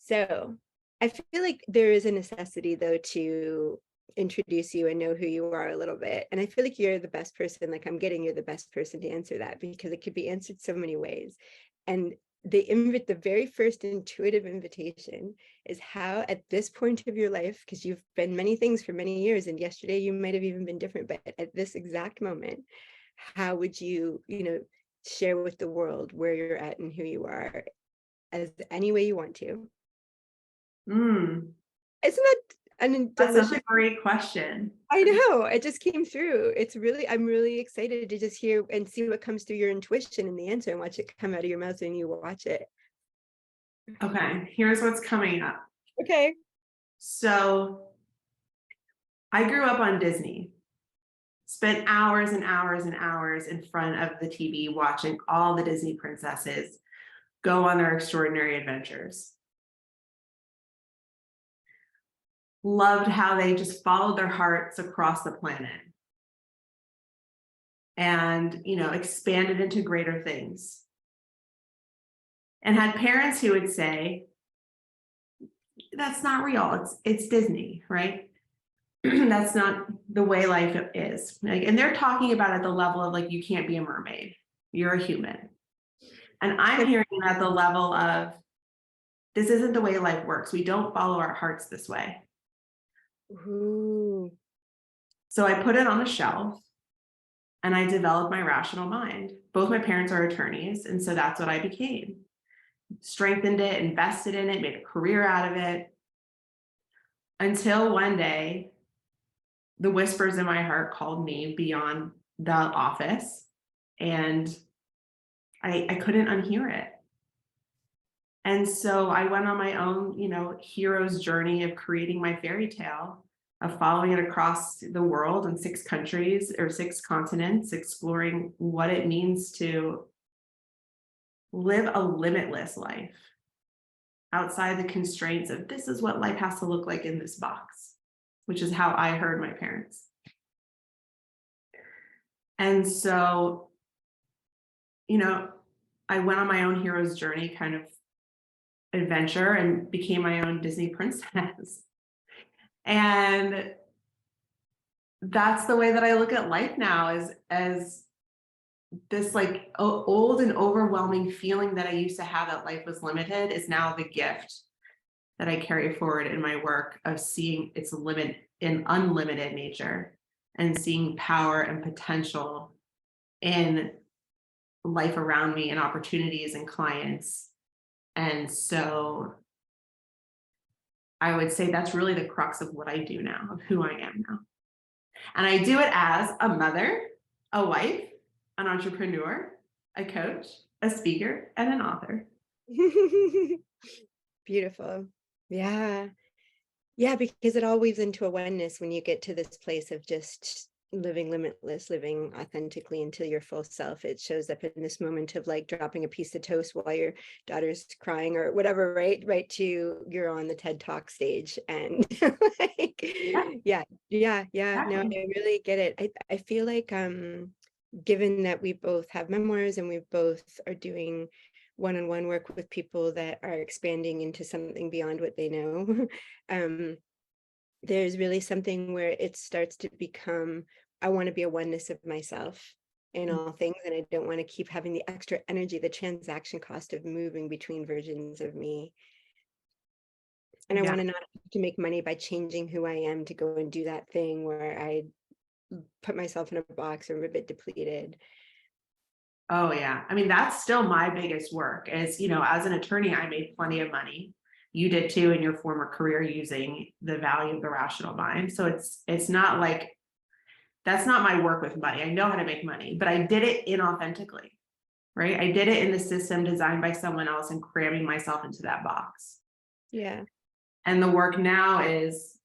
So I feel like there is a necessity, though, to introduce you and know who you are a little bit. And I feel like you're the best person, like I'm getting you're the best person to answer that, because it could be answered so many ways. And the very first intuitive invitation is, how at this point of your life, because you've been many things for many years, and yesterday you might have even been different, but at this exact moment, how would you, share with the world where you're at and who you are, as any way you want to? Mm, Isn't that an that's such delicious? a great question. I know, it just came through. I'm really excited to just hear and see what comes through your intuition in the answer, and watch it come out of your mouth when you watch it. Okay, here's what's coming up. Okay. So I grew up on Disney, spent hours and hours and hours in front of the TV watching all the Disney princesses go on their extraordinary adventures. Loved how they just followed their hearts across the planet and, expanded into greater things. And had parents who would say, that's not real. It's Disney, right? That's not the way life is. And they're talking about at the level of like, you can't be a mermaid. You're a human. And I'm hearing at the level of, this isn't the way life works. We don't follow our hearts this way. Ooh. So I put it on the shelf and I developed my rational mind. Both my parents are attorneys. And so that's what I became. Strengthened it, invested in it, made a career out of it. Until one day, the whispers in my heart called me beyond the office, and I couldn't unhear it. And so I went on my own, hero's journey of creating my fairy tale, of following it across the world in 6 countries or 6 continents, exploring what it means to live a limitless life outside the constraints of this is what life has to look like in this box, which is how I heard my parents. And so, I went on my own hero's journey kind of adventure and became my own Disney princess. And that's the way that I look at life now, as this like old and overwhelming feeling that I used to have that life was limited is now the gift that I carry forward in my work of seeing its limit in unlimited nature and seeing power and potential in life around me and opportunities and clients. And so I would say that's really the crux of what I do now, of who I am now. And I do it as a mother, a wife, an entrepreneur, a coach, a speaker, and an author. Beautiful. Yeah. Yeah, because it all weaves into a oneness when you get to this place of just living limitless, living authentically into your full self. It shows up in this moment of like dropping a piece of toast while your daughter's crying or whatever, right? Right to you're on the TED Talk stage and like, yeah. No, Exactly. I really get it. I feel like given that we both have memoirs and we both are doing one-on-one work with people that are expanding into something beyond what they know, there's really something where it starts to become, I want to be a oneness of myself in all things, and I don't want to keep having the extra energy, the transaction cost of moving between versions of me. And I Yeah. want to not have to make money by changing who I am to go and do that thing where I put myself in a box or I'm a bit depleted. Oh, yeah. I mean, that's still my biggest work is, as an attorney, I made plenty of money. You did too in your former career using the value of the rational mind. So it's not like that's not my work with money. I know how to make money, but I did it inauthentically, right? I did it in the system designed by someone else and cramming myself into that box. Yeah. And the work now is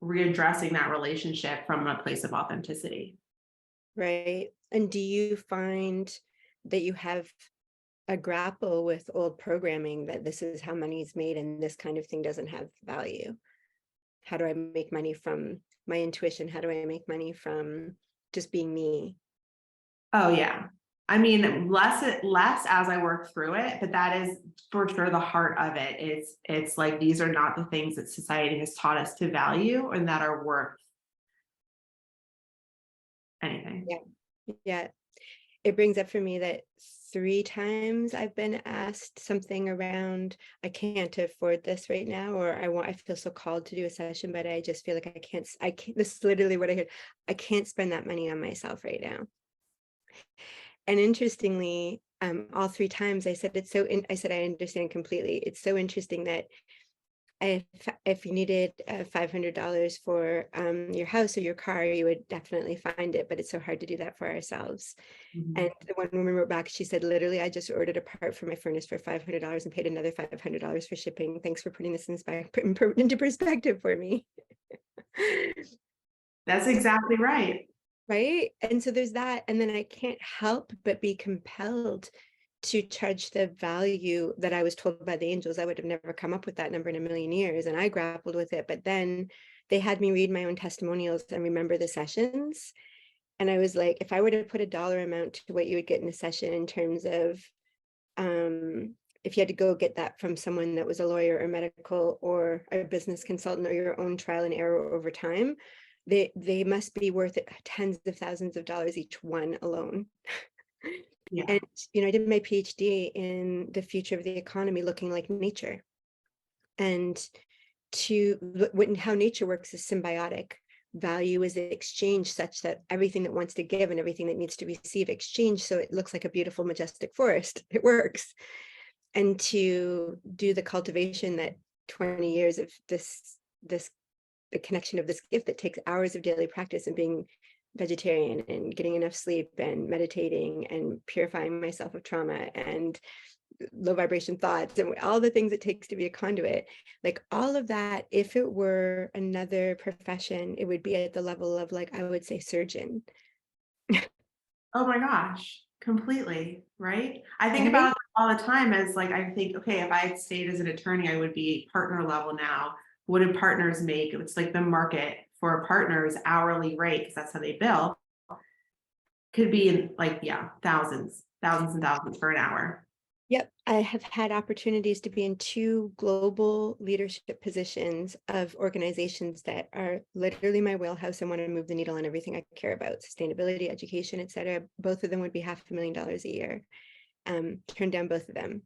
readdressing that relationship from a place of authenticity. Right. And do you find that you have a grapple with old programming that this is how money's made and this kind of thing doesn't have value? How do I make money from my intuition? How do I make money from just being me? Oh, yeah. I mean, less as I work through it, but that is for sure the heart of it. It's like these are not the things that society has taught us to value and that are worth anything. Yeah. Yeah. It brings up for me that 3 times I've been asked something around, I can't afford this right now, or I feel so called to do a session, but I just feel like I can't, this is literally what I heard. I can't spend that money on myself right now. And interestingly, all 3 times I said, I said, I understand completely. It's so interesting that if you needed $500 for your house or your car, you would definitely find it, but it's so hard to do that for ourselves. Mhm. And the one woman wrote back, she said, literally, I just ordered a part for my furnace for $500 and paid another $500 for shipping. Thanks for putting this into perspective for me. That's exactly right. Right. And so there's that. And then I can't help but be compelled to charge the value that I was told by the angels. I would have never come up with that number in a million years. And I grappled with it. But then they had me read my own testimonials and remember the sessions. And I was like, if I were to put a dollar amount to what you would get in a session in terms of if you had to go get that from someone that was a lawyer or medical or a business consultant or your own trial and error over time, they must be worth tens of thousands of dollars each one alone. Yeah. And I did my PhD in the future of the economy looking like nature, and how nature works is symbiotic. Value is exchange such that everything that wants to give and everything that needs to receive exchange, so it looks like a beautiful majestic forest. It works. And to do the cultivation that 20 years of this the connection of this gift that takes hours of daily practice and being vegetarian and getting enough sleep and meditating and purifying myself of trauma and low vibration thoughts and all the things it takes to be a conduit, like all of that, if it were another profession, it would be at the level of, like, I would say, surgeon. Oh my gosh, completely, right? I think about Right. it all the time as like, I think, okay, if I had stayed as an attorney, I would be partner level now. What do partners make? It's like the market for partners hourly rate, because that's how they bill, could be like, yeah, thousands and thousands for an hour. Yep, I have had opportunities to be in 2 global leadership positions of organizations that are literally my wheelhouse and want to move the needle on everything I care about: sustainability, education, etc. Both of them would be $500,000 a year. Turned down both of them.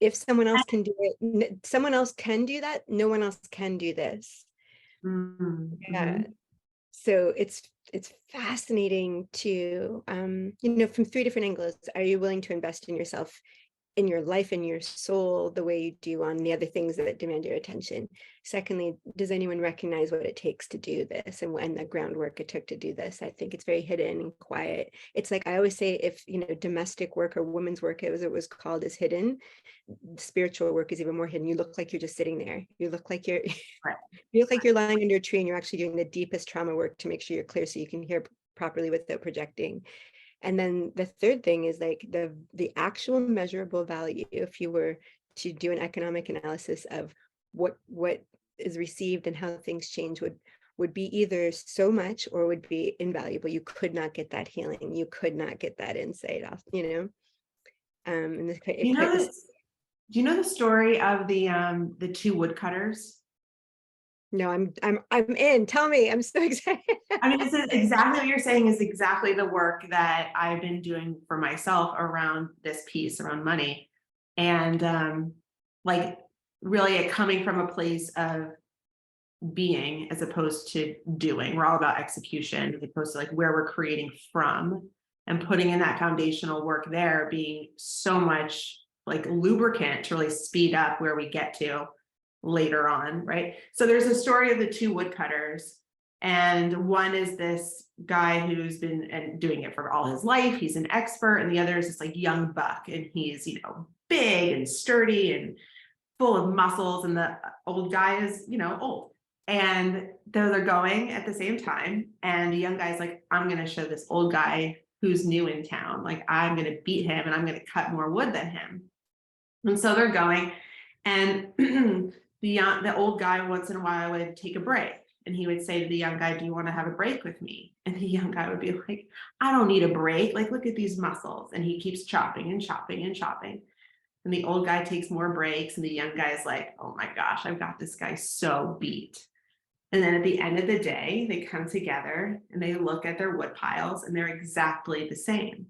If someone else can do it, someone else can do that, no one else can do this. Yeah. Mm-hmm. So it's fascinating to from 3 different angles. Are you willing to invest in yourself, in your life, in your soul, the way you do on the other things that demand your attention? Secondly, does anyone recognize what it takes to do this and the groundwork it took to do this? I think it's very hidden and quiet. It's like I always say, if domestic work or women's work, as it was called, is hidden, spiritual work is even more hidden. You look like you're just sitting there. You look like you're Right. you look like you're lying under a tree and you're actually doing the deepest trauma work to make sure you're clear so you can hear properly without projecting. And then the third thing is like the actual measurable value. If you were to do an economic analysis of what is received and how things change, would be either so much or would be invaluable. You could not get that healing. You could not get that insight off, and You it's know quite this. this, do you know the story of the two woodcutters? No, I'm in. Tell me. I'm so excited. I mean, this is exactly what you're saying is exactly the work that I've been doing for myself around this piece around money. And like really it coming from a place of being as opposed to doing. We're all about execution as opposed to like where we're creating from, and putting in that foundational work there being so much like lubricant to really speed up where we get to later on, right? So there's a story of the two woodcutters, and one is this guy who's been doing it for all his life. He's an expert, and the other is this like young buck, and he's big and sturdy and full of muscles, and the old guy is old. And they're going at the same time, and the young guy's like, I'm going to show this old guy who's new in town, like I'm going to beat him and I'm going to cut more wood than him. And so they're going, and the old guy once in a while would take a break, And he would say to the young guy, do you want to have a break with me? And the young guy would be like, I don't need a break. Like, look at these muscles. And he keeps chopping and chopping and chopping. And the old guy takes more breaks. And the young guy's like, oh my gosh, I've got this guy so beat. And then at the end of the day, they come together and they look at their wood piles and they're exactly the same.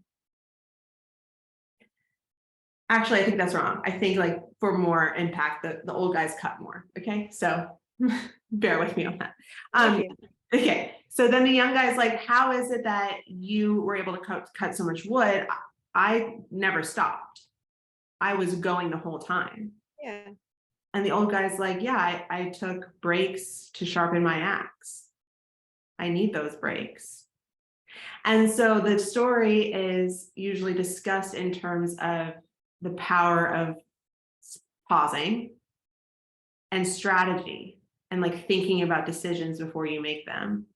Actually, I think that's wrong. I think like for more impact, the old guys cut more. Okay, so bear with me on that. Okay. Okay, so then the young guy's like, how is it that you were able to cut so much wood? I never stopped. I was going the whole time. Yeah. And the old guy's like, yeah, I took breaks to sharpen my axe. I need those breaks. And so the story is usually discussed in terms of the power of pausing and strategy and like thinking about decisions before you make them.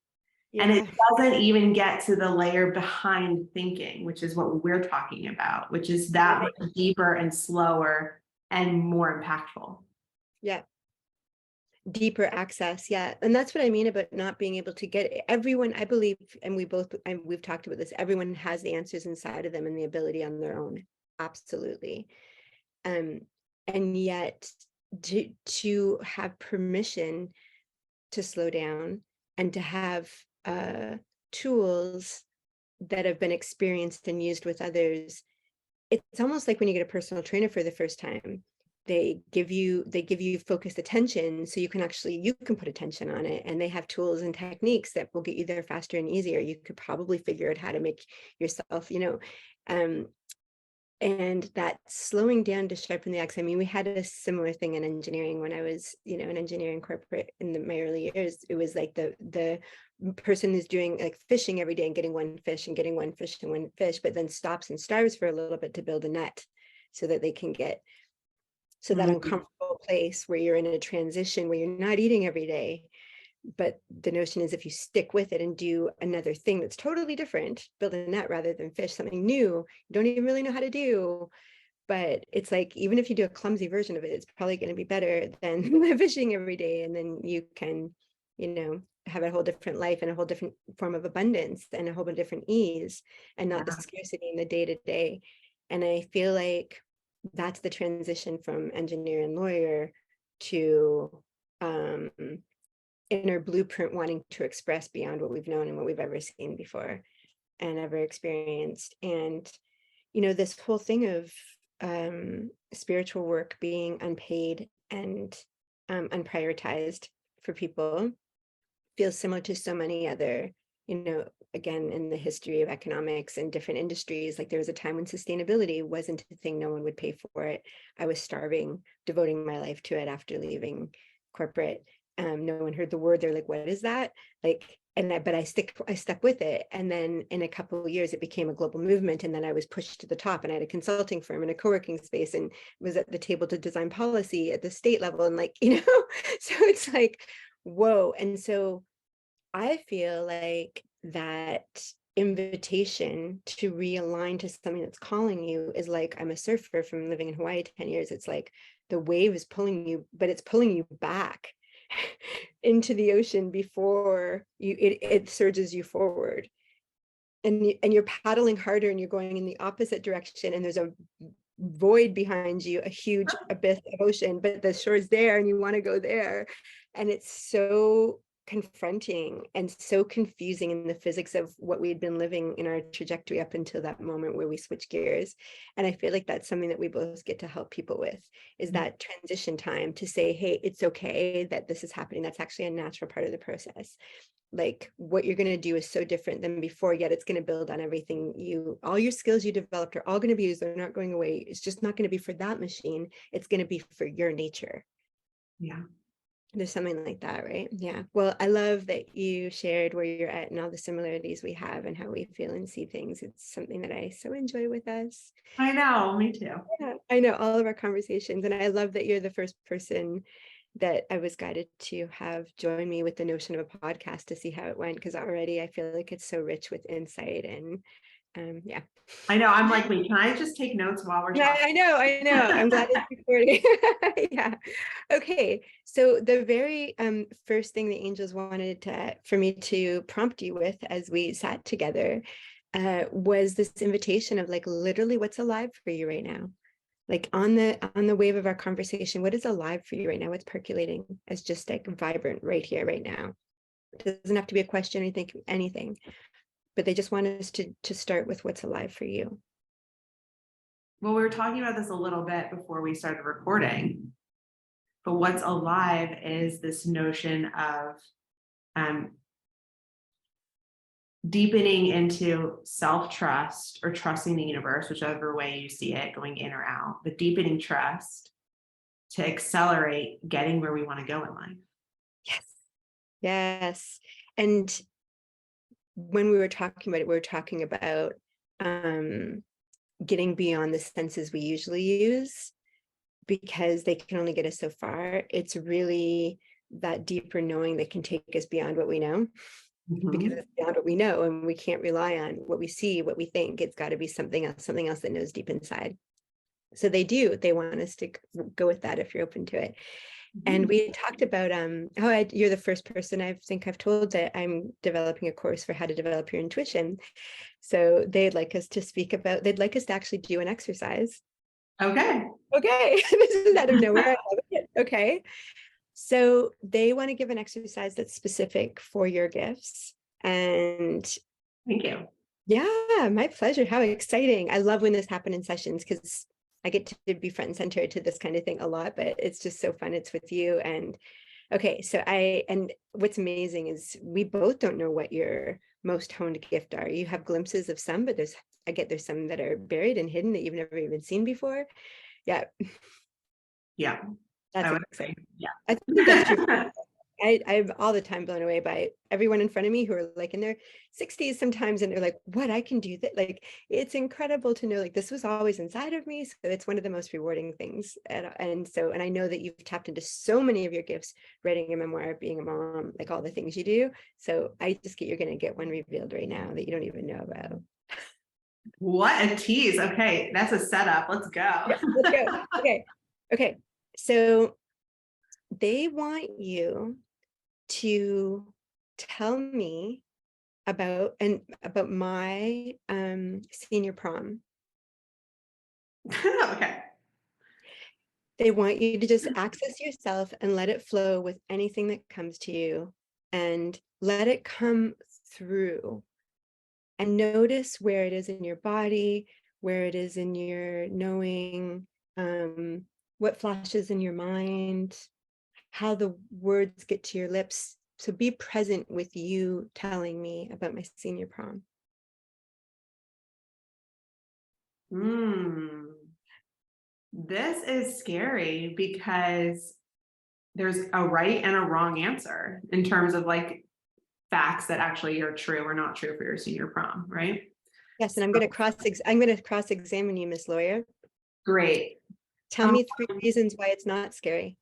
And it Yeah. doesn't even get to the layer behind thinking, which is what we're talking about, which is that Right. much deeper and slower and more impactful. Yeah. Deeper access. Yeah. And that's what I mean about not being able to get everyone, I believe, and we've talked about this, everyone has the answers inside of them and the ability on their own. Absolutely. And yet to have permission to slow down and to have tools that have been experienced and used with others. It's almost like when you get a personal trainer for the first time, they give you focused attention so you can put attention on it, and they have tools and techniques that will get you there faster and easier. You could probably figure out how to make yourself, and that slowing down to sharpen the axe. I mean, we had a similar thing in engineering when I was, an engineering corporate in my early years. It was like the person who's doing like fishing every day and getting one fish and getting one fish and one fish, but then stops and starves for a little bit to build a net so that they can get that uncomfortable place where you're in a transition where you're not eating every day. But the notion is if you stick with it and do another thing that's totally different, build a net rather than fish, something new, you don't even really know how to do. But it's like, even if you do a clumsy version of it, it's probably going to be better than fishing every day. And then you can, have a whole different life and a whole different form of abundance and a whole bunch of different ease and not the scarcity in the day to day. And I feel like that's the transition from engineer and lawyer to inner blueprint, wanting to express beyond what we've known and what we've ever seen before and ever experienced. And this whole thing of spiritual work being unpaid and unprioritized for people feels similar to so many other, again, in the history of economics and different industries. Like there was a time when sustainability wasn't a thing, no one would pay for it. I was starving, devoting my life to it after leaving corporate. No one heard the word. They're like, what is that? But I stuck with it. And then in a couple of years, it became a global movement. And then I was pushed to the top, and I had a consulting firm and a co-working space and was at the table to design policy at the state level. And so it's like, whoa. And so I feel like that invitation to realign to something that's calling you is like, I'm a surfer from living in Hawaii 10 years. It's like the wave is pulling you, but it's pulling you back into the ocean before it surges you forward. And you're paddling harder and you're going in the opposite direction, and there's a void behind you, a huge abyss of ocean, but the shore's there and you want to go there. And it's so confronting and so confusing in the physics of what we had been living in our trajectory up until that moment where we switch gears. And I feel like that's something that we both get to help people with, is that transition time to say, hey, it's okay that this is happening. That's actually a natural part of the process. Like what you're going to do is so different than before, yet it's going to build on everything all your skills you developed are all going to be used. They're not going away. It's just not going to be for that machine. It's going to be for your nature. Yeah. There's something like that, right? Yeah. Well, I love that you shared where you're at and all the similarities we have and how we feel and see things. It's something that I so enjoy with us. I know, me too. Yeah, I know, all of our conversations. And I love that you're the first person that I was guided to have join me with the notion of a podcast to see how it went, because already I feel like it's so rich with insight and Yeah. I know. I'm like, wait, can I just take notes while we're Yeah, talking? I know. I'm glad it's recording. Yeah. Okay. So the very first thing the angels wanted for me to prompt you with as we sat together was this invitation of like literally what's alive for you right now. Like on the wave of our conversation, what is alive for you right now? What's percolating as just like vibrant right here, right now? It doesn't have to be a question or anything, but they just want us to start with what's alive for you. Well, we were talking about this a little bit before we started recording, but what's alive is this notion of um, deepening into self-trust or trusting the universe, whichever way you see it, going in or out, but deepening trust to accelerate getting where we want to go in life. Yes. Yes. And when we were talking about it, we were talking about getting beyond the senses we usually use because they can only get us so far. It's really that deeper knowing that can take us beyond what we know, because it's beyond what we know and we can't rely on what we see, what we think. It's got to be something else that knows deep inside. So they want us to go with that if you're open to it. And we talked about you're the first person I think I've told that I'm developing a course for how to develop your intuition. So they'd like us to actually do an exercise. Okay. This is out of nowhere. I love it. Okay. So they want to give an exercise that's specific for your gifts. And Thank you. yeah, my pleasure. How exciting. I love when this happens in sessions because I get to be front and center to this kind of thing a lot, but it's just so fun. It's with you. And okay, and what's amazing is we both don't know what your most honed gift are. You have glimpses of some, but there's some that are buried and hidden that you've never even seen before. Yeah. Yeah. That's I would exciting. agree. Yeah. I think that's true. I'm all the time blown away by everyone in front of me who are like in their 60s sometimes, and they're like, what, I can do that. Like, it's incredible to know like this was always inside of me. So it's one of the most rewarding things. And I know that you've tapped into so many of your gifts, writing a memoir, being a mom, like all the things you do. So you're going to get one revealed right now that you don't even know about. What a tease. Okay. That's a setup. Let's go. Yeah, let's go. Okay. So they want you to tell me about my senior prom. Okay. They want you to just access yourself and let it flow with anything that comes to you and let it come through and notice where it is in your body, where it is in your knowing, what flashes in your mind, how the words get to your lips. So be present with you telling me about my senior prom. This is scary because there's a right and a wrong answer in terms of like facts that actually are true or not true for your senior prom, right? Yes, and I'm going to cross-examine you, Miss Lawyer. Great. Tell me 3 reasons why it's not scary.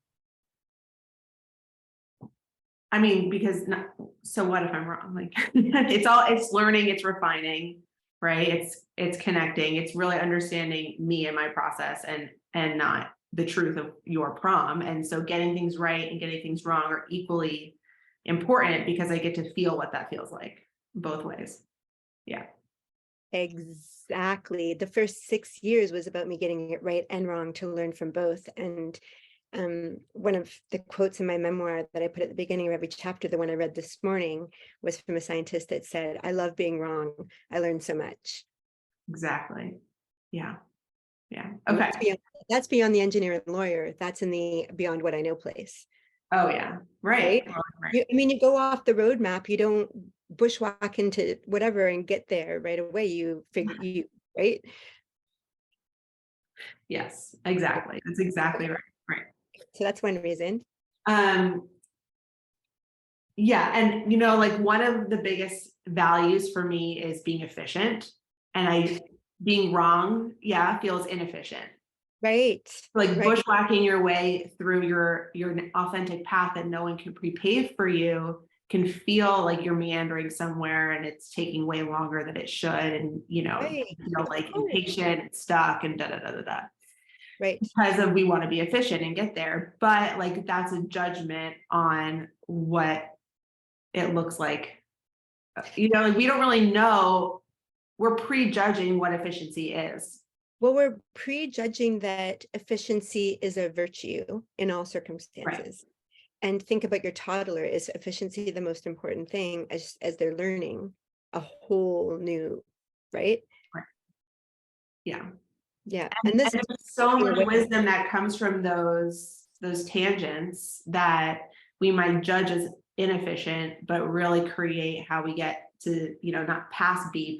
I mean, so what if I'm wrong? Like it's learning, it's refining, right? It's connecting, it's really understanding me and my process and not the truth of your prom. And so getting things right and getting things wrong are equally important because I get to feel what that feels like both ways. Yeah. Exactly. The first 6 years was about me getting it right and wrong to learn from both. And one of the quotes in my memoir that I put at the beginning of every chapter, the one I read this morning, was from a scientist that said, I love being wrong. I learned so much. Exactly. Yeah. Yeah. And Okay. that's beyond the engineer and lawyer. That's in the beyond what I know place. Oh yeah. Right. Right. You go off the roadmap. You don't bushwhack into whatever and get there right away. You figure right. Yes, exactly. That's exactly right. Right. So that's one reason. Um, yeah, and like one of the biggest values for me is being efficient, and being wrong, yeah, feels inefficient. Right. Like Right. bushwhacking your way through your authentic path that no one can prepave for you can feel like you're meandering somewhere and it's taking way longer than it should. And, Right. you feel Of like course. impatient and stuck and da da da da da. Right. Because of we want to be efficient and get there. But like that's a judgment on what it looks like. Like we don't really know. We're prejudging what efficiency is. Well, we're prejudging that efficiency is a virtue in all Right. circumstances. And think about your toddler. Is efficiency the most important thing as they're learning a whole new, right? Right. Yeah. Yeah. And this And is there's so taking much away. wisdom that comes from those tangents that we might judge as inefficient, but really create how we get to, not past B,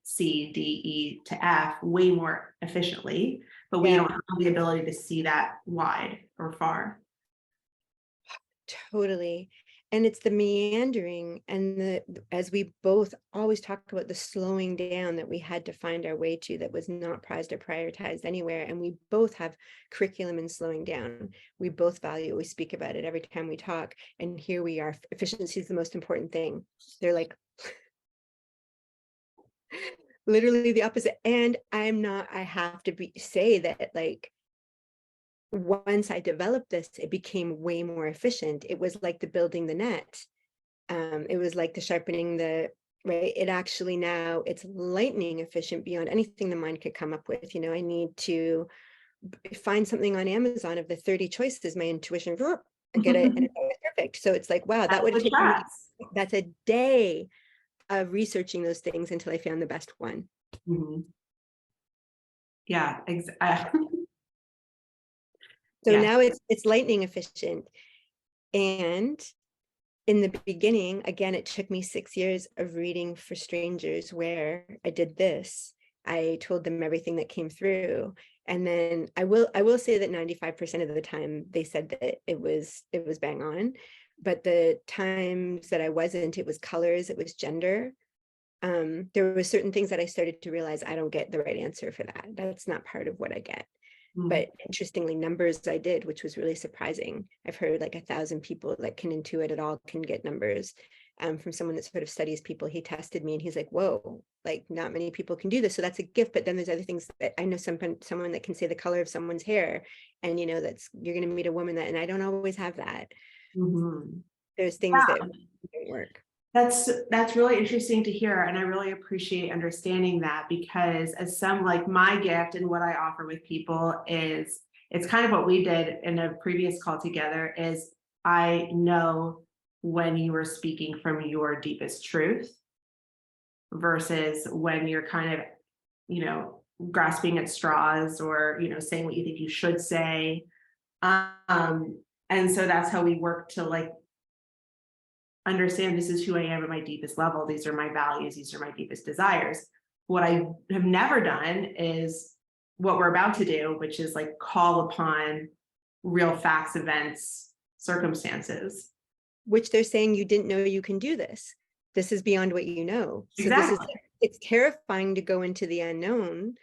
C, D, E to F way more efficiently, but we Yeah. don't have the ability to see that wide or far. Totally. And it's the meandering and as we both always talk about the slowing down that we had to find our way to, that was not prized or prioritized anywhere. And we both have curriculum in slowing down. We both value it. We speak about it every time we talk. And here we are. Efficiency is the most important thing. They're like literally the opposite. And I have to say that, like, once I developed this, it became way more efficient. It was like the building the net. It was like the sharpening the, right? It actually now it's lightning efficient beyond anything the mind could come up with. I need to find something on Amazon of the 30 choices, my intuition, and get it, and it's always perfect. So it's like, wow, that That's would have the taken me, chats. that's a day of researching those things until I found the best one. Mhm. Yeah, So yes. now it's lightning efficient. And in the beginning, again, it took me 6 years of reading for strangers where I did this. I told them everything that came through. And then I will say that 95% of the time they said that it was bang on. But the times that I wasn't, it was colors, it was gender. There were certain things that I started to realize I don't get the right answer for that. That's not part of what I get. Mhm. But interestingly, numbers I did, which was really surprising. I've heard like 1,000 people that can intuit at all can get numbers. From someone that sort of studies people. He tested me and he's like, whoa, like not many people can do this. So that's a gift. But then there's other things that I know, someone that can say the color of someone's hair. And that's, you're going to meet a woman that, and I don't always have that. Mhm. There's things that don't work. That's really interesting to hear. And I really appreciate understanding that, because as some, like, my gift and what I offer with people is, it's kind of what we did in a previous call together, is I know when you are speaking from your deepest truth versus when you're kind of, grasping at straws or, saying what you think you should say. And so that's how we work to, like, understand this is who I am at my deepest level. These are my values. These are my deepest desires. What I have never done is what we're about to do, which is like call upon real facts, events, circumstances. Which they're saying you didn't know you can do this. This is beyond what you know. So Exactly. it's terrifying to go into the unknown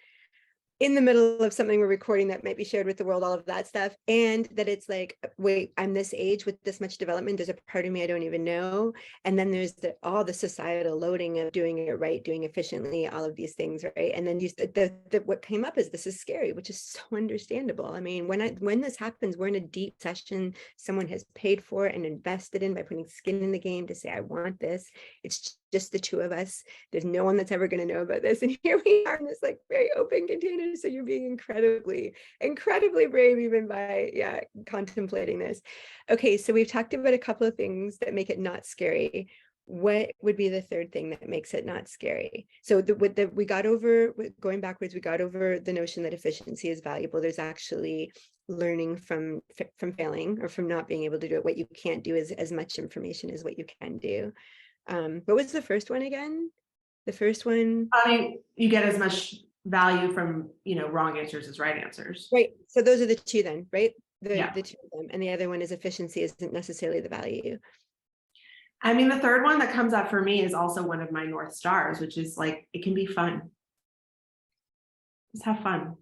in the middle of something we're recording that might be shared with the world, all of that stuff. And that it's like, wait, I'm this age with this much development. There's a part of me I don't even know. And then there's all the societal loading of doing it right, doing efficiently, all of these things, right? And then what came up is this is scary, which is so understandable. I mean, when this happens, we're in a deep session, someone has paid for it and invested in by putting skin in the game to say, I want this. It's just the two of us. There's no one that's ever going to know about this. And here we are in this like very open container. So you're being incredibly brave even by contemplating this. Okay, so we've talked about a couple of things that make it not scary. What would be the third thing that makes it not scary? So we got over, going backwards, we got over the notion that efficiency is valuable. There's actually learning from failing or from not being able to do it. What you can't do is as much information as what you can do. What was the first one again? The first one. I mean, you get as much value from, wrong answers as right answers. Right. So those are the two then, right? The Yeah. two of them. And the other one is efficiency isn't necessarily the value. I mean, the third one that comes up for me is also one of my North Stars, which is like, it can be fun. Just have fun.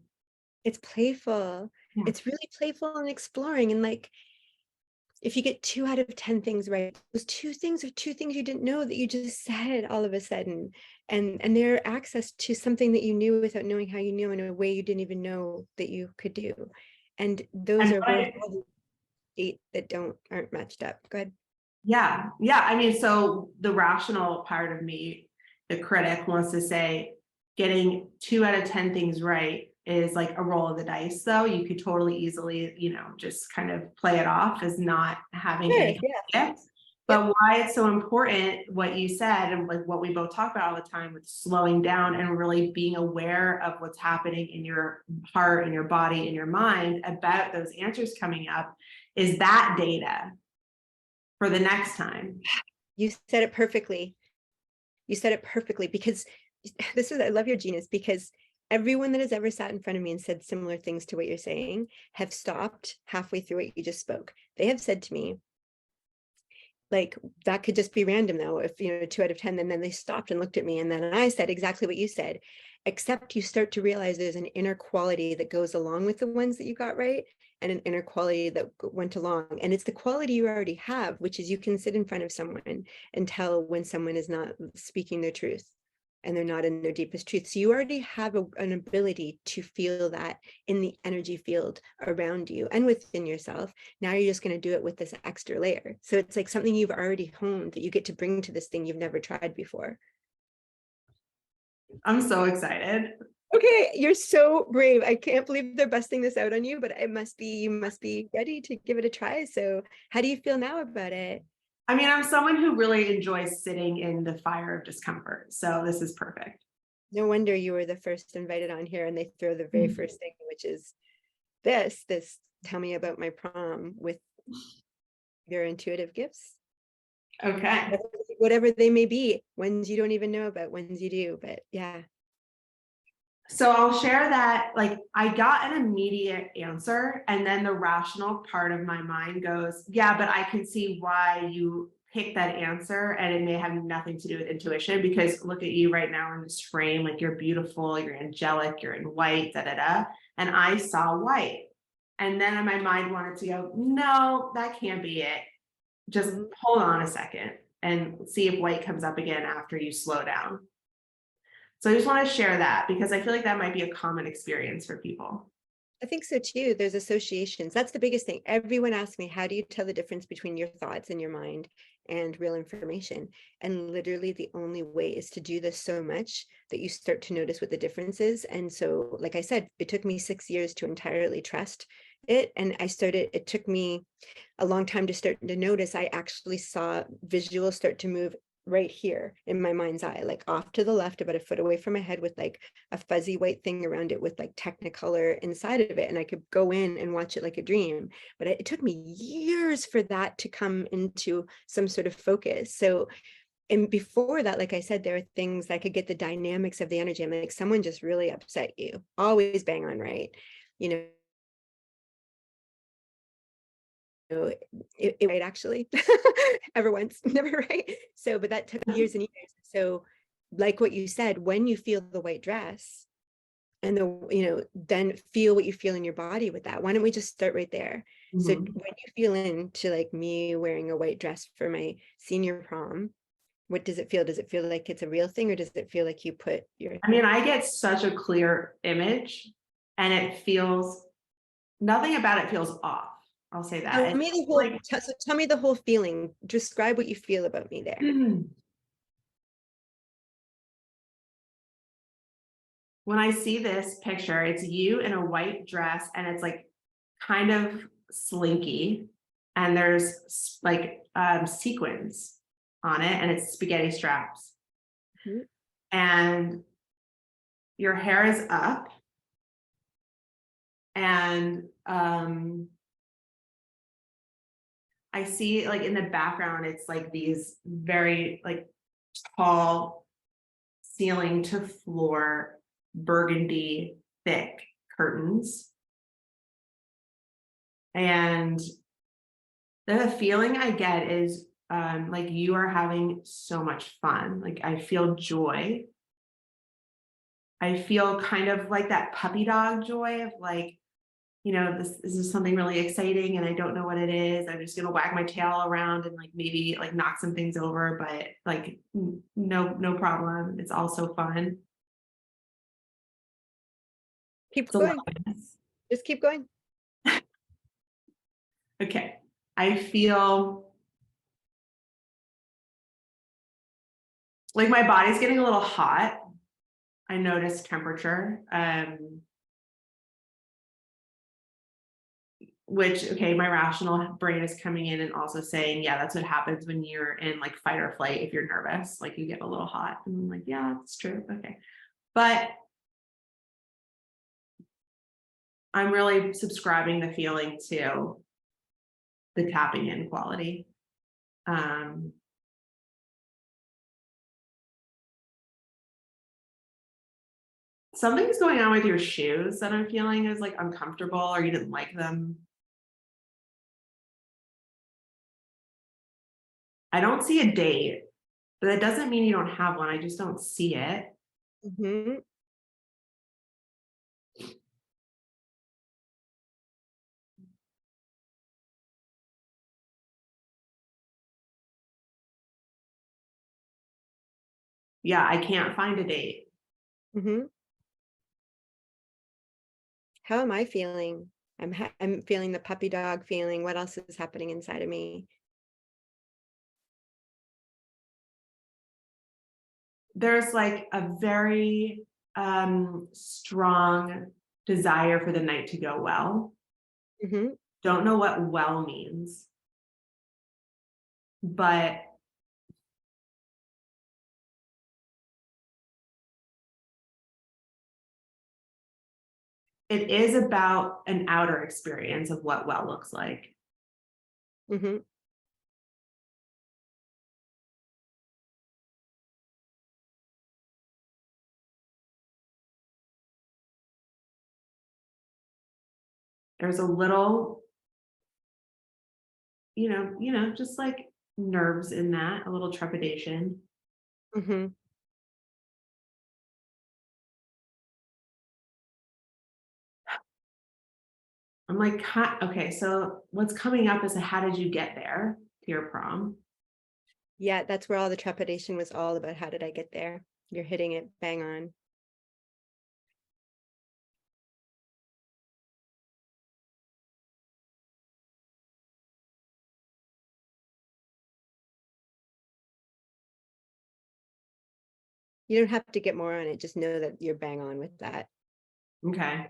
It's playful. Yeah. It's really playful and exploring. And like, if you get 2 out of 10 things right, those 2 things are 2 things you didn't know that you just said all of a sudden. And they're access to something that you knew without knowing how you knew, in a way you didn't even know that you could do. And those And are worth all the 8 that aren't matched up. Go ahead. yeah, yeah. I mean, so the rational part of me, the critic, wants to say getting 2 out of 10 things right is like a roll of the dice, though. You could totally easily, just kind of play it off as not having Sure, any yeah. gift. Yep. But why it's so important, what you said, and like what we both talk about all the time with slowing down and really being aware of what's happening in your heart, in your body, in your mind about those answers coming up, is that data for the next time. You said it perfectly. You said it perfectly, because I love your genius, because everyone that has ever sat in front of me and said similar things to what you're saying have stopped halfway through what you just spoke. They have said to me, like, that could just be random though, if 2 out of 10, and then they stopped and looked at me, and then I said exactly what you said, except you start to realize there's an inner quality that goes along with the ones that you got right, and an inner quality that went along, and it's the quality you already have, which is you can sit in front of someone and tell when someone is not speaking their truth and they're not in their deepest truth. So you already have an ability to feel that in the energy field around you and within yourself. Now you're just going to do it with this extra layer. So it's like something you've already honed that you get to bring to this thing you've never tried before. I'm so excited. Okay, you're so brave. I can't believe they're busting this out on you, but you must be ready to give it a try. So how do you feel now about it? I mean, I'm someone who really enjoys sitting in the fire of discomfort. So this is perfect. No wonder you were the first invited on here, and they throw the very first thing, which is this tell me about my prom with your intuitive gifts, Okay. whatever they may be, ones you don't even know about, ones you do, but yeah. So I'll share that, like, I got an immediate answer, and then the rational part of my mind goes, yeah, but I can see why you picked that answer, and it may have nothing to do with intuition, because look at you right now in this frame, like you're beautiful, you're angelic, you're in white, da da da. And I saw white. And then my mind wanted to go, no, that can't be it. Just Mhm. hold on a second and see if white comes up again after you slow down. So I just want to share that because I feel like that might be a common experience for people. I think so too. There's associations. That's the biggest thing. Everyone asks me, how do you tell the difference between your thoughts in your mind and real information? And literally the only way is to do this so much that you start to notice what the difference is. And so, like I said, it took me 6 years to entirely trust it. And it took me a long time to start to notice. I actually saw visuals start to move right here in my mind's eye, like off to the left, about a foot away from my head, with like a fuzzy white thing around it with like technicolor inside of it. And I could go in and watch it like a dream. But it took me years for that to come into some sort of focus. So, and before that, like I said, there are things that I could get the dynamics of the energy. I'm like, someone just really upset you. Always bang on right. You know, it right, actually. Ever once, never right. So, but that took years and years. So, like what you said, when you feel the white dress, and then feel what you feel in your body with that. Why don't we just start right there? So when Mhm. you feel into like me wearing a white dress for my senior prom, what does it feel? Does it feel like it's a real thing, or does it feel like you put your I mean, I get such a clear image and it feels, nothing about it feels off. I'll say that. tell It's me the whole like, so tell me the whole feeling. Describe what you feel about me there. when I see this picture, it's you in a white dress and it's like kind of slinky and there's like sequins on it and it's spaghetti straps Mhm. and your hair is up and I see like in the background, it's like these very like tall ceiling to floor burgundy thick curtains. And the feeling I get is like you are having so much fun. Like I feel joy. I feel kind of like that puppy dog joy of like this is something really exciting and I don't know what it is. I'm just gonna wag my tail around and like maybe like knock some things over, but like no problem. It's all so fun. Keep It's a lot going. of this. Just keep going. Okay. I feel like my body's getting a little hot. I noticed temperature. Which, okay, my rational brain is coming in and also saying, yeah, that's what happens when you're in like fight or flight. If you're nervous, like you get a little hot. And I'm like, yeah, that's true. Okay. But I'm really subscribing the feeling to the tapping in quality. Um, Something's going on with your shoes that I'm feeling is like uncomfortable or you didn't like them. I don't see a date, but that doesn't mean you don't have one. I just don't see it. Mm-hmm. Yeah, I can't find a date. Mm-hmm. How am I feeling? I'm feeling the puppy dog feeling. What else is happening inside of me? There's like a very strong desire for the night to go well. Mm-hmm. Don't know what well means, but it is about an outer experience of what well looks like. Mm-hmm. There's a little, just like nerves in that, a little trepidation. Mm-hmm. I'm like, okay, so what's coming up is how did you get there to your prom? Yeah, that's where all the trepidation was all about. How did I get there? You're hitting it bang on. You don't have to get more on it. Just know that you're bang on with that. Okay.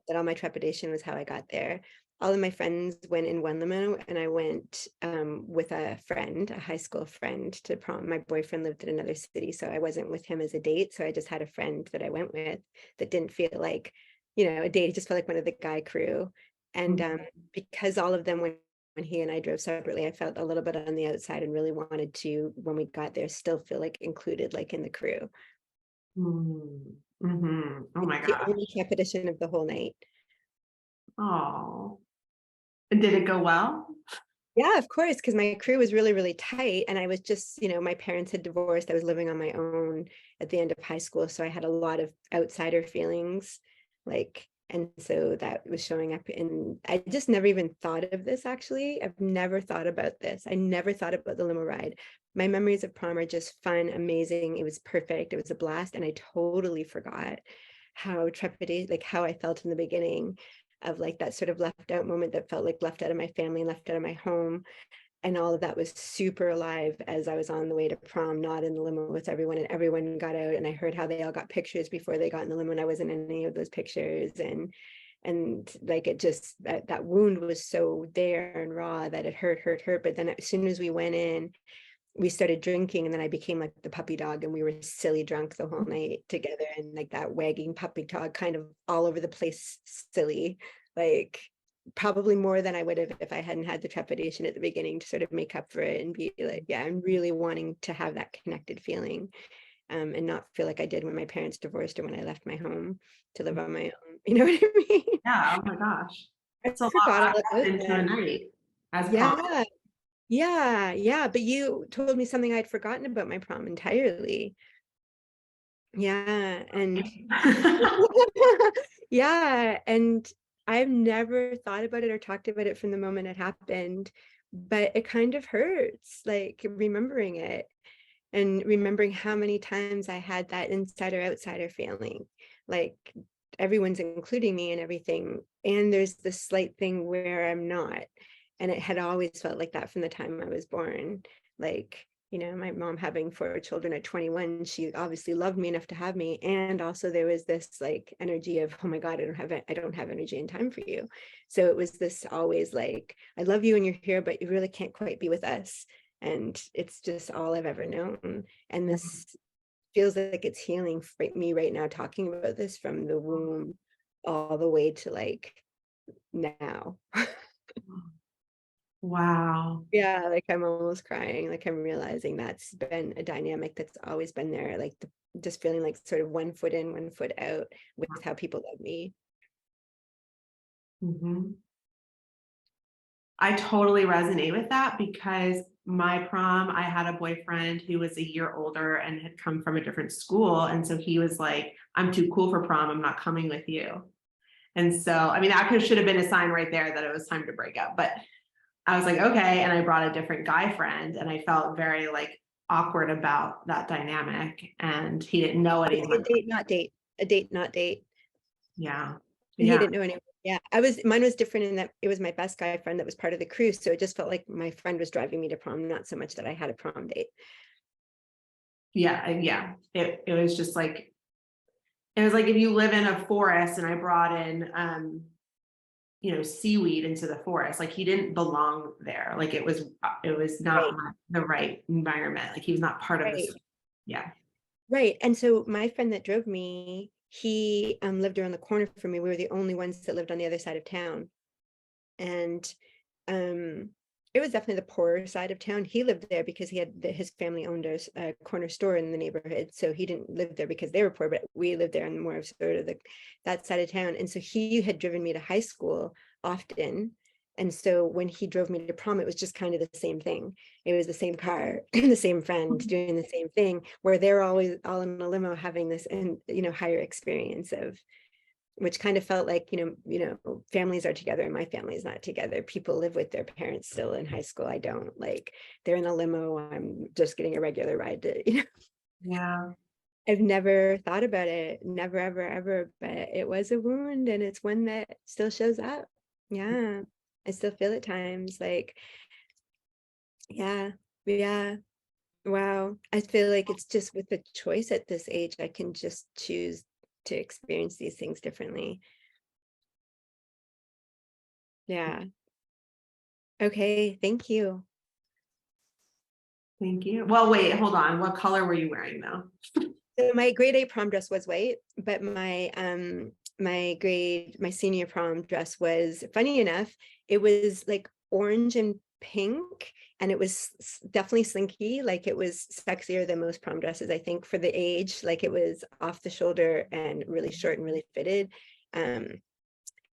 That all my trepidation was how I got there. All of my friends went in one limo, and I went with a friend, a high school friend, to prom. My boyfriend lived in another city, so I wasn't with him as a date. So I just had a friend that I went with that didn't feel like, a date. It just felt like one of the guy crew. And because all of them went when he and I drove separately, I felt a little bit on the outside and really wanted to, when we got there, still feel like included, like in the crew. Mm-hmm. Oh my The gosh. only trepidation of the whole night. Oh. And did it go well? Yeah, of course, because my crew was really, really tight. And I was just, my parents had divorced. I was living on my own at the end of high school. So I had a lot of outsider feelings. And so that was showing up in, I just never even thought of this actually. I've never thought about this. I never thought about the limo ride. My memories of prom are just fun, amazing. It was perfect. It was a blast. And I totally forgot how trepidate, like how I felt in the beginning of like that sort of left out moment that felt like left out of my family and left out of my home. And all of that was super alive as I was on the way to prom, not in the limo with everyone, and everyone got out and I heard how they all got pictures before they got in the limo and I wasn't in any of those pictures. And like it just that wound was so there and raw that it hurt. But then as soon as we went in, we started drinking, and then I became like the puppy dog, and we were silly drunk the whole night together, and like that wagging puppy dog kind of all over the place, silly, like probably more than I would have if I hadn't had the trepidation at the beginning to sort of make up for it and be like, yeah, I'm really wanting to have that connected feeling, and not feel like I did when my parents divorced or when I left my home to live on my own. You know what I mean? Yeah. Oh my gosh. I It's a lot forgot all wrapped up about into a that. night as prom. Yeah. Yeah, but you told me something I'd forgotten about my prom entirely. Yeah, and yeah, and I've never thought about it or talked about it from the moment it happened, but it kind of hurts, like remembering it and remembering how many times I had that insider outsider feeling, like everyone's including me and everything. And there's this slight thing where I'm not. And it had always felt like that from the time I was born. Like, my mom having 4 children at 21, she obviously loved me enough to have me. And also there was this like energy of, oh my God, I don't have energy and time for you. So it was this always like, I love you and you're here, but you really can't quite be with us. And it's just all I've ever known. And this feels like it's healing for me right now, talking about this from the womb all the way to like now. Wow. Yeah, like I'm almost crying, like I'm realizing that's been a dynamic that's always been there, like just feeling like sort of 1 foot in, 1 foot out with how people love me. Mhm. I totally resonate with that because my prom, I had a boyfriend who was a year older and had come from a different school. And so he was like, I'm too cool for prom. I'm not coming with you. And so, I mean, that should have been a sign right there that it was time to break up. But I was like, okay. And I brought a different guy friend and I felt very like awkward about that dynamic. And he didn't know A anyone. date, not date, a date, not date. Yeah. And he Yeah. didn't know anyone. Yeah, mine was different in that it was my best guy friend that was part of the crew. So it just felt like my friend was driving me to prom, not so much that I had a prom date. Yeah. Yeah. It was just like, it was like if you live in a forest and I brought in seaweed into the forest, like he didn't belong there. Like it was not Right, the right environment. Like he was not part of this. right. Yeah. Right. And so my friend that drove me, he lived around the corner from me. We were the only ones that lived on the other side of town. And um it was definitely the poorer side of town. He lived there because his family owned a corner store in the neighborhood. So he didn't live there because they were poor, but we lived there on more of sort of that side of town. And so he had driven me to high school often. And so when he drove me to prom, it was just kind of the same thing. It was the same car, the same friend doing the same thing, where they're always all in a limo having this and higher experience of, which kind of felt like, families are together and my family is not together. People live with their parents still in high school. I don't, like, they're in a limo. I'm just getting a regular ride to. Yeah. I've never thought about it, never, ever, ever, but it was a wound and it's one that still shows up. Yeah. I still feel at times like, yeah, yeah. Wow. I feel like it's just with the choice at this age, I can just choose to experience these things differently. Yeah. Okay. Thank you. Thank you. Well, wait, hold on. What color were you wearing though? So my grade 8 prom dress was white, but my senior prom dress was, funny enough, it was like orange and pink, and it was definitely slinky, like it was sexier than most prom dresses, I think, for the age. Like it was off the shoulder and really short and really fitted. Um,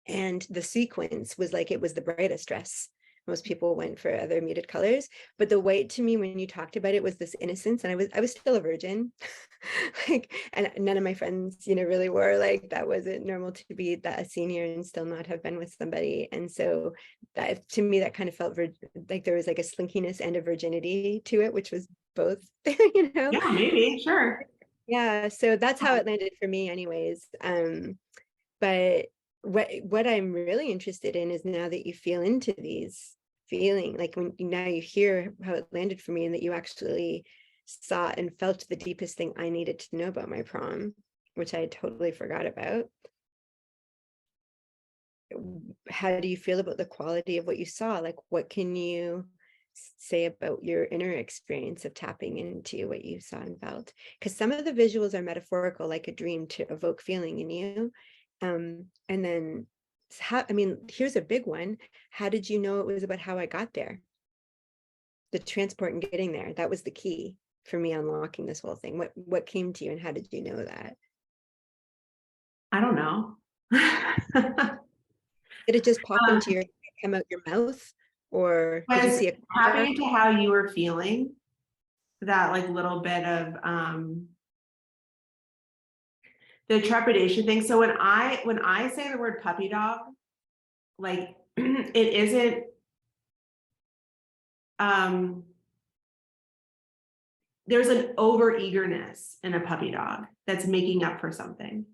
and the sequence was like, it was the brightest dress. Most people went for other muted colors, but the white to me, when you talked about it, was this innocence. And I was still a virgin. Like, and none of my friends, really were, like, that wasn't normal to be that a senior and still not have been with somebody. And so that, to me, that kind of felt like there was like a slinkiness and a virginity to it, which was both. Yeah, maybe. Sure. Yeah, so that's how it landed for me anyways. But what I'm really interested in is, now that you feel into these feeling, like when now you hear how it landed for me and that you actually saw and felt the deepest thing I needed to know about my prom, which I totally forgot about. How do you feel about the quality of what you saw? Like, what can you say about your inner experience of tapping into what you saw and felt? Because some of the visuals are metaphorical, like a dream to evoke feeling in you. And then here's a big one. How did you know it was about how I got there? The transport and getting there. That was the key for me unlocking this whole thing. What came to you and how did you know that? I don't know. Did it just pop Um, into your, come out your mouth? Or did you was see a car? tapping into how you were feeling, that like little bit of the trepidation thing. So when I say the word puppy dog, like it isn't, um, there's an over eagerness in a puppy dog that's making up for something.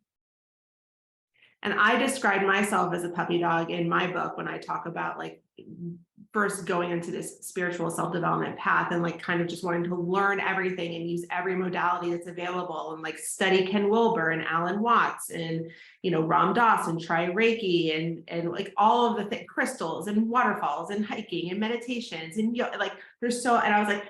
And I describe myself as a puppy dog in my book when I talk about like first going into this spiritual self-development path and like kind of just wanting to learn everything and use every modality that's available and like study Ken Wilber and Alan Watts and Ram Dass and try Reiki and like all of the crystals and waterfalls and hiking and meditations and like there's so, and I was like,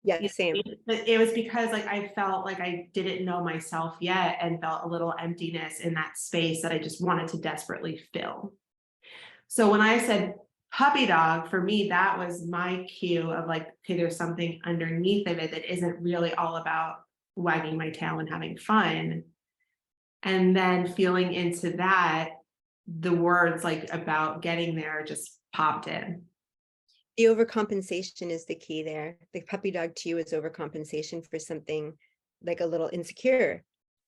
Yeah, same. it was because like I felt like I didn't know myself yet and felt a little emptiness in that space that I just wanted to desperately fill. So when I said puppy dog, for me, that was my cue of like, okay, there's something underneath of it that isn't really all about wagging my tail and having fun. And then feeling into that, the words like about getting there just popped in. The overcompensation is the key there. The puppy dog to you is overcompensation for something like a little insecure,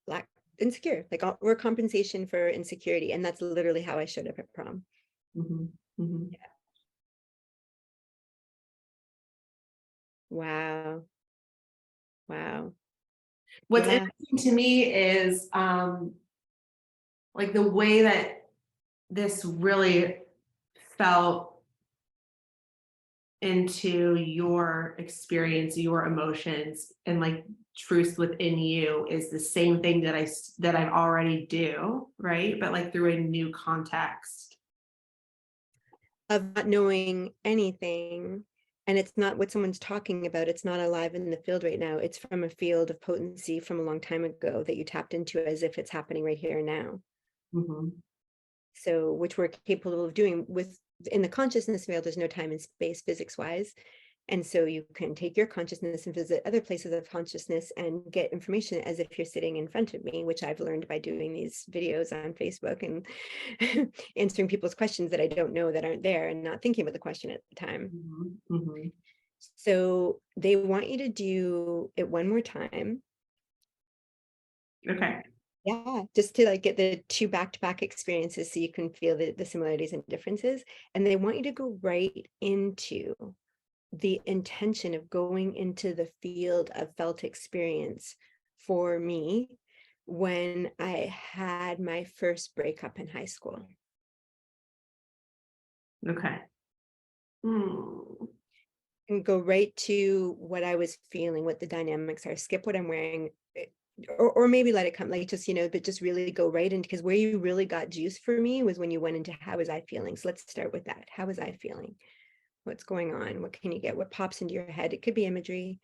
like overcompensation for insecurity. And that's literally how I showed up at prom. Mm-hmm. Mm-hmm. Yeah. Wow. Wow. What's Yeah. interesting to me is like the way that this really felt into your experience, your emotions, and like truth within you is the same thing that I already do, right? But like through a new context. Of not knowing anything. And it's not what someone's talking about. It's not alive in the field right now. It's from a field of potency from a long time ago that you tapped into as if it's happening right here and now. Mm-hmm. So, which we're capable of doing with in the consciousness field, there's no time and space physics wise. And so you can take your consciousness and visit other places of consciousness and get information as if you're sitting in front of me, which I've learned by doing these videos on Facebook and answering people's questions that I don't know that aren't there and not thinking about the question at the time. Mm-hmm. Mm-hmm. So they want you to do it one more time. Okay. Yeah, just to like get the two back-to-back experiences so you can feel the similarities and differences. And they want you to go right into the intention of going into the field of felt experience for me when I had my first breakup in high school. Okay. Mm. And go right to what I was feeling, what the dynamics are, skip what I'm wearing, or maybe let it come, like just, but just really go right into, because where you really got juice for me was when you went into how was I feeling. So let's start with that. How was I feeling? What's going on? What can you get? What pops into your head? It could be imagery.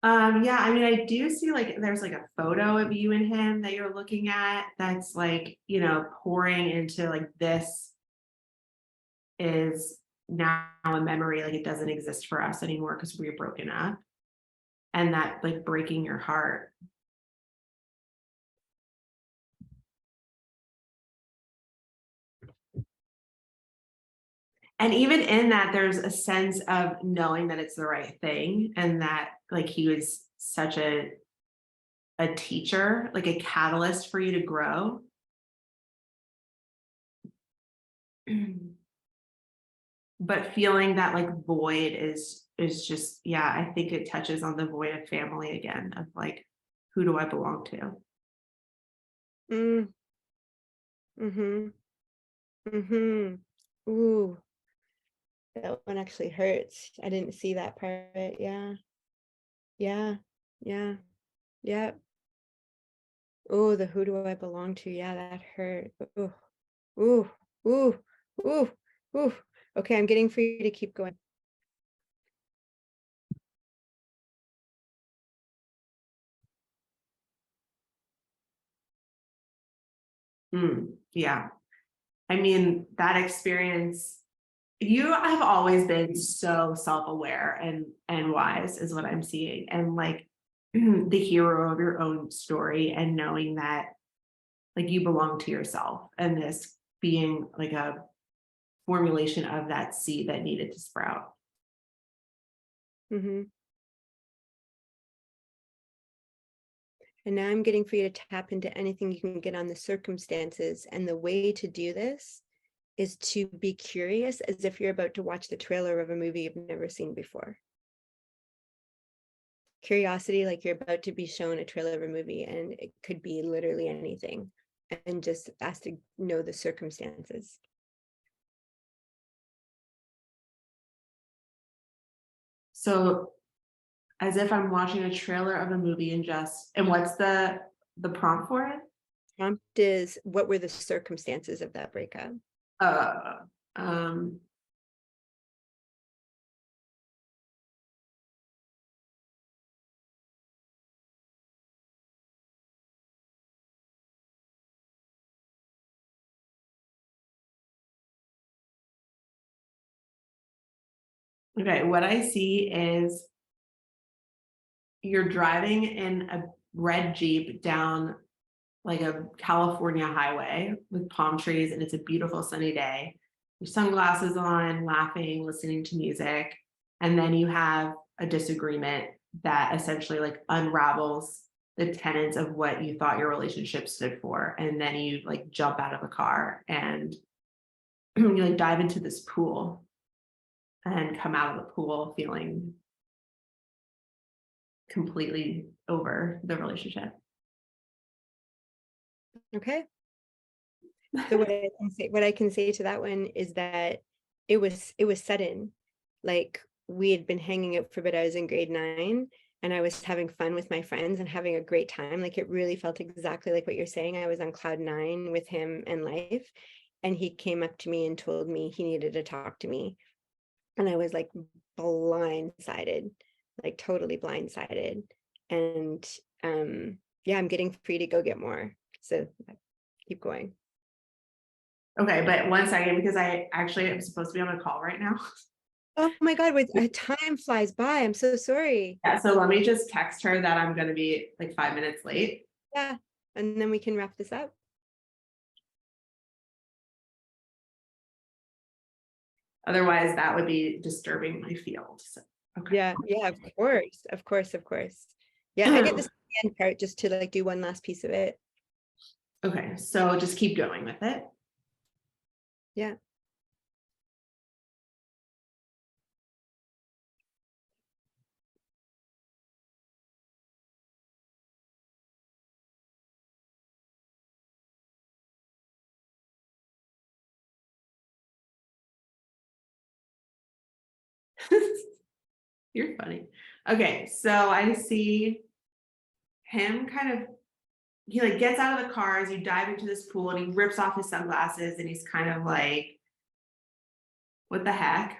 Yeah, I mean, I do see like there's like a photo of you and him that you're looking at that's like, pouring into like this is now a memory, like it doesn't exist for us anymore because we're broken up. And that like breaking your heart. And even in that, there's a sense of knowing that it's the right thing and that like he was such a teacher, like a catalyst for you to grow. But feeling that like void is just, yeah, I think it touches on the void of family again, of like, who do I belong to? Mm, mm-hmm. Mm-hmm. Ooh, that one actually hurts. I didn't see that part. Yeah. Yeah. Yeah. Yeah. Oh, the who do I belong to? Yeah, that hurt. Ooh. Ooh. Ooh. Ooh. Ooh. Okay, I'm getting for you to keep going. Yeah. I mean, that experience, you have always been so self-aware and wise is what I'm seeing. And like the hero of your own story and knowing that like you belong to yourself and this being like a formulation of that seed that needed to sprout. Mm-hmm. And now I'm getting for you to tap into anything you can get on the circumstances. And the way to do this is to be curious as if you're about to watch the trailer of a movie you've never seen before. Curiosity, like you're about to be shown a trailer of a movie, and it could be literally anything, and just ask to know the circumstances. So as if I'm watching a trailer of a movie and what's the prompt for it? Prompt is, what were the circumstances of that breakup? Uh, um, okay, what I see is you're driving in a red Jeep down like a California highway with palm trees, and it's a beautiful sunny day. Your sunglasses on, laughing, listening to music, and then you have a disagreement that essentially like unravels the tenets of what you thought your relationship stood for, and then you like jump out of the car and you like dive into this pool and come out of the pool feeling completely over the relationship. Okay. So what I can say to that one is that it was sudden. Like, we had been hanging out for a bit. I was in grade 9 and I was having fun with my friends and having a great time. Like, it really felt exactly like what you're saying. I was on cloud 9 with him and life. And he came up to me and told me he needed to talk to me. And I was like blindsided, like totally blindsided. And yeah, I'm getting free to go get more. So keep going. Okay, but 1 second, because I actually am supposed to be on a call right now. Oh my God, with time flies by. I'm so sorry. Yeah, so let me just text her that I'm gonna be like 5 minutes late. Yeah. And then we can wrap this up. Otherwise, that would be disturbing my field. So, okay. Yeah. Yeah. Of course. Of course. Of course. Yeah. I did this end part just to like do one last piece of it. Okay, so just keep going with it. Yeah. You're funny. Okay, so I see him kind of, he like gets out of the car as you dive into this pool and he rips off his sunglasses and he's kind of like, what the heck?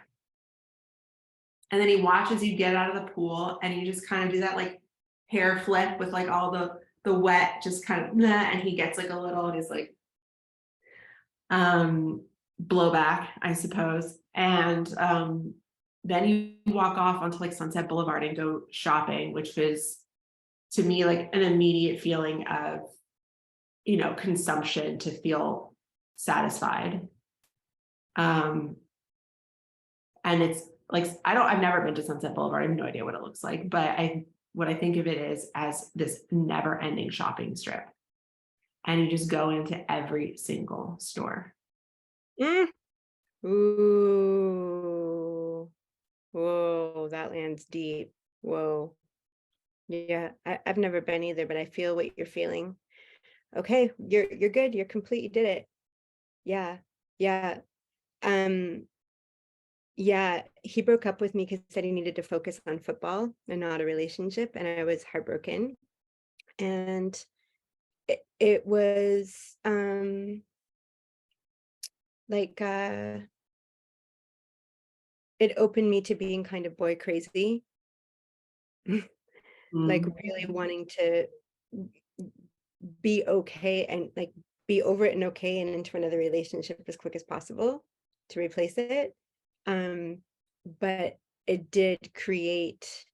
And then he watches you get out of the pool and you just kind of do that like hair flip with like all the wet just kind of and he gets like a little and he's like blowback, I suppose. And then you walk off onto like Sunset Boulevard and go shopping, which is to me like an immediate feeling of, you know, consumption to feel satisfied. And it's like I've never been to Sunset Boulevard. I have no idea what it looks like, but what I think of it is as this never-ending shopping strip. And you just go into every single store. Mm. Ooh. Whoa, that lands deep. Whoa. Yeah, I've never been either, but I feel what you're feeling. Okay, you're good. You're complete. You did it. Yeah. Yeah. Um, yeah, he broke up with me because said he needed to focus on football and not a relationship, and I was heartbroken. And it was like it opened me to being kind of boy crazy, like really wanting to be okay and like be over it and okay and into another relationship as quick as possible to replace it. But it did create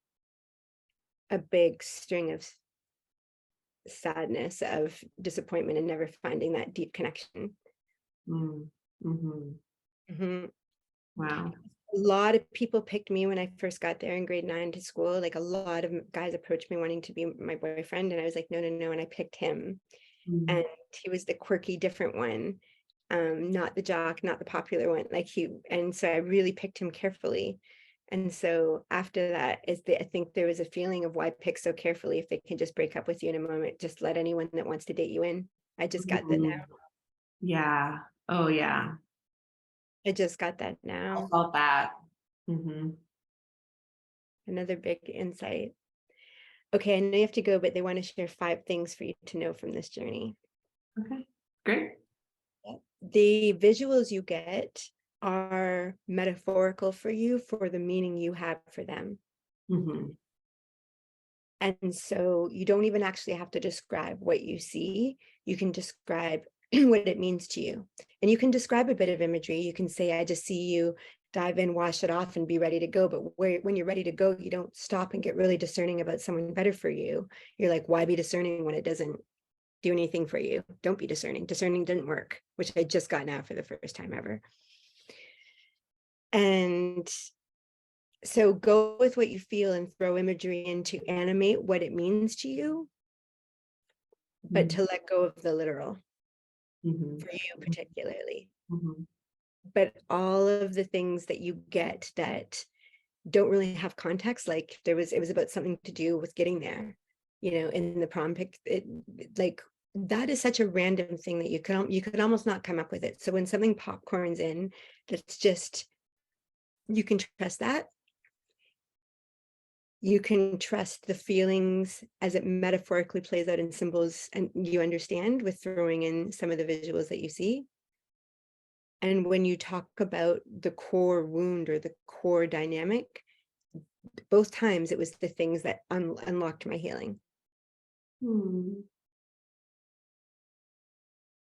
a big string of sadness, of disappointment, and never finding that deep connection. Mm-hmm. Mm-hmm. Wow. A lot of people picked me when I first got there in grade 9 to school. Like a lot of guys approached me wanting to be my boyfriend, and I was like, no, no, no. And I picked him. Mm. And he was the quirky, different one, not the jock, not the popular one. And so I really picked him carefully. And so after that I think there was a feeling of why pick so carefully if they can just break up with you in a moment, just let anyone that wants to date you in. I just got that now. Mm. Yeah. Oh yeah. I just got that I now. felt that. Hmm. Another big insight. Okay, I know you have to go, but they want to share 5 things for you to know from this journey. Okay, great. The visuals you get are metaphorical for you for the meaning you have for them. Hmm. And so you don't even actually have to describe what you see. You can describe what it means to you. And you can describe a bit of imagery. You can say, I just see you dive in, wash it off, and be ready to go. But when you're ready to go, you don't stop and get really discerning about someone better for you. You're like, why be discerning when it doesn't do anything for you? Don't be discerning. Discerning didn't work, which I just got now for the first time ever. And so go with what you feel and throw imagery in to animate what it means to you, but to let go of the literal Hmm. for you particularly. Hmm. But all of the things that you get that don't really have context, like it was about something to do with getting there, in the prom pic, like that is such a random thing that you could almost not come up with it. So when something popcorns in, that's just, you can trust that. You can trust the feelings as it metaphorically plays out in symbols and you understand with throwing in some of the visuals that you see. And when you talk about the core wound or the core dynamic, both times it was the things that unlocked my healing. Hmm.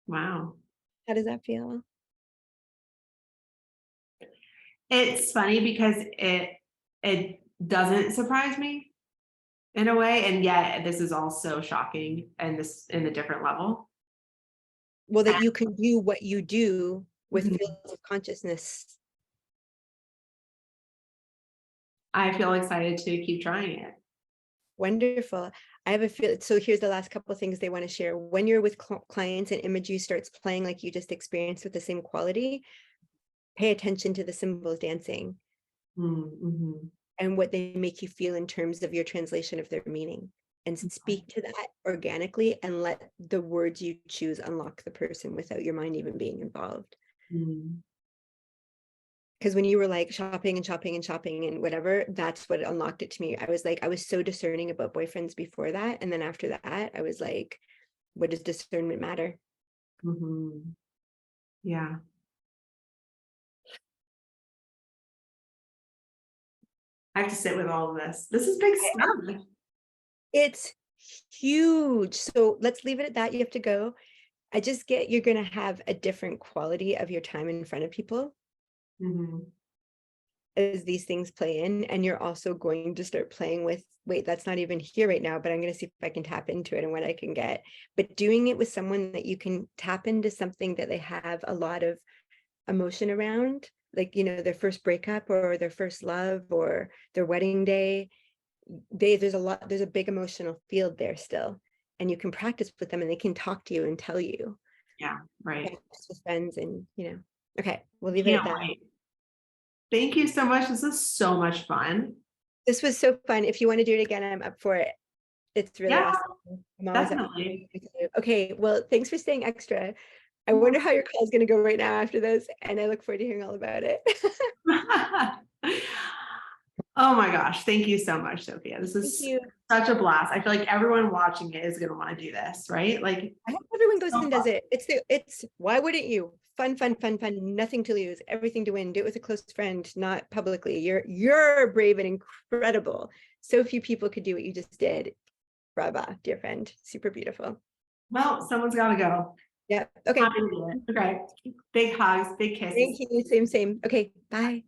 Wow. How does that feel? It's funny because it doesn't surprise me in a way, and yet this is also shocking and this in a different level. Well, that you can do what you do with Mhm. fields of consciousness. I feel excited to keep trying it. Wonderful. I have a feel. So here's the last couple of things they want to share. When you're with clients and imagery starts playing like you just experienced with the same quality, pay attention to the symbols dancing Mm-hmm. and what they make you feel in terms of your translation of their meaning, and speak to that organically and let the words you choose unlock the person without your mind even being involved. Mm-hmm. Because when you were like shopping and shopping and shopping and whatever, that's what unlocked it to me. I was so discerning about boyfriends before that. And then after that, I was like, what does discernment matter? Mm-hmm. Yeah. I have to sit with all of this. This is big stuff. It's huge. So let's leave it at that. You have to go. You're going to have a different quality of your time in front of people Mm-hmm. as these things play in. And you're also going to start playing with, wait, that's not even here right now, but I'm going to see if I can tap into it and what I can get. But doing it with someone that you can tap into something that they have a lot of emotion around, like, their first breakup or their first love or their wedding day. There's a big emotional field there still. And you can practice with them and they can talk to you and tell you. Yeah, right. Practice with friends and, okay, we'll leave it at Can't that. wait. Thank you so much. This is so much fun. This was so fun. If you want to do it again, I'm up for it. It's really Yeah, awesome. I'm always up. definitely. Okay, well, thanks for staying extra. I Yeah. wonder how your call is going to go right now after this, and I look forward to hearing all about it. Oh my gosh. Thank you so much, Sophia. This Thank is you. such a blast. I feel like everyone watching it is going to want to do this, right? Like, I hope everyone goes so and does it. It's why wouldn't you? Fun, fun, fun, fun. Nothing to lose, everything to win. Do it with a close friend, not publicly. You're brave and incredible. So few people could do what you just did. Brava, dear friend. Super beautiful. well, someone's got to go. Yeah. Time Okay. to do it. Okay. Big hugs, big kisses. Thank you. Same, same. Okay. Bye.